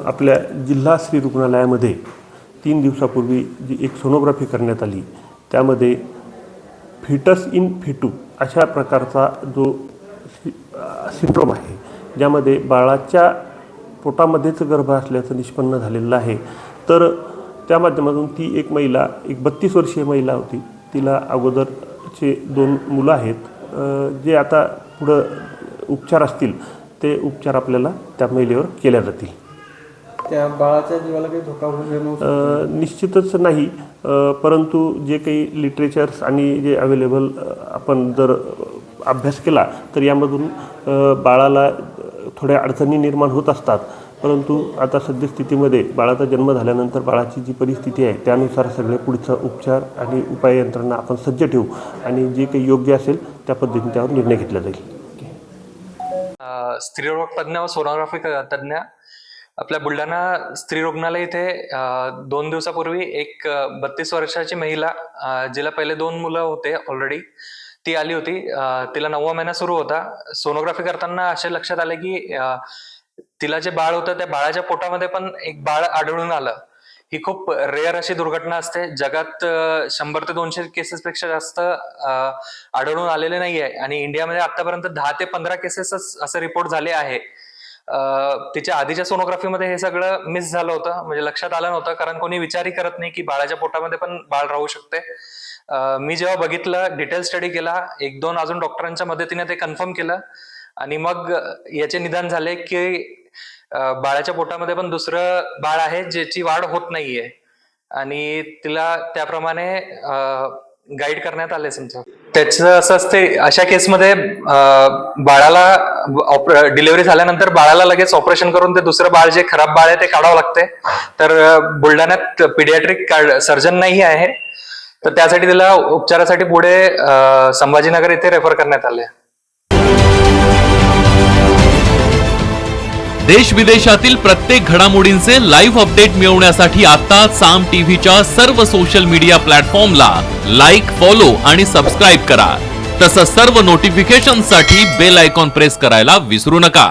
आपल्या जिल्हा स्त्री रुग्णालयामध्ये 3 दिवसापूर्वी जी एक सोनोग्राफी करण्यात आली त्यामध्ये फिटस इन फेटू अशा प्रकारचा जो सिंड्रोम आहे, ज्यामध्ये बाळाच्या पोटामध्येच गर्भ असल्याचं निष्पन्न झालेलं आहे। तर त्या माध्यमातून ती एक महिला, एक 32 वर्षीय महिला होती। तिला अगोदरचे 2 मुलं आहेत जे आता पुढं उपचार असतील ते उपचार आपल्याला त्या महिलेवर केल्या जातील। त्या बाळाच्या जीवाला काही धोका होऊ निश्चितच नाही, परंतु जे काही लिटरेचर्स आणि जे अवेलेबल आपण जर अभ्यास केला तर यामधून बाळाला थोड्या अडचणी निर्माण होत असतात। परंतु आता सद्यस्थितीमध्ये बाळाचा जन्म झाल्यानंतर बाळाची जी परिस्थिती आहे त्यानुसार सगळे पुढचा उपचार आणि उपाय यंत्रणा आपण सज्ज ठेवू आणि जे काही योग्य असेल त्या पद्धतीने त्यावर निर्णय घेतला जाईल। स्त्रीरोग तज्ञ व सोनोग्राफी तज्ञ आपल्या बुलढाणा स्त्री रुग्णालय इथे 2 दिवसापूर्वी एक 32 वर्षाची महिला, जिला पहिले 2 मुलं होते ऑलरेडी, ती आली होती। तिला 9वा महिना सुरू होता। सोनोग्राफी करताना असे लक्षात आले की तिला जे बाळ होतं त्या बाळाच्या पोटामध्ये पण एक बाळ आढळून आलं। ही खूप रेअर अशी दुर्घटना असते, जगात 100 ते 200 केसेस पेक्षा जास्त आढळून आलेले नाही आहे आणि इंडियामध्ये आतापर्यंत 10 ते 15 केसेस असे रिपोर्ट झाले आहे। तिच्या आधीच्या सोनोग्राफीमध्ये हे सगळं मिस झालं होतं, म्हणजे लक्षात आलं नव्हतं, कारण कोणी विचारही करत नाही की बाळाच्या पोटामध्ये पण बाळ राहू शकते। मी जेव्हा बघितलं, डिटेल स्टडी केला, 1-2 अजून डॉक्टरांच्या मदतीने ते कन्फर्म केलं आणि मग याचे निदान झाले की बाळाच्या पोटामध्ये पण दुसरं बाळ आहे ज्याची वाढ होत नाहीये आणि तिला त्याप्रमाणे गाईड करण्यात आले। समजा त्याचं असं असते, अशा केसमध्ये बाळाला डिलिव्हरी झाल्यानंतर बाळाला लगेच ऑपरेशन करून ते दुसरं बाळ जे खराब बाळ आहे ते काढावं लागते। तर बुलढाण्यात पीडियाट्रिक सर्जन नाही आहे, तर त्यासाठी तिला उपचारासाठी पुढे संभाजीनगर इथे रेफर करण्यात आले। देश विदेशातील प्रत्येक घडामोडींचे लाईव्ह अपडेट मिळवण्यासाठी आता साम टीव्हीच्या सर्व सोशल मीडिया प्लॅटफॉर्मला लाईक, फॉलो आणि सबस्क्राईब करा। तसंच सर्व नोटिफिकेशनसाठी बेल आयकॉन प्रेस करायला विसरू नका।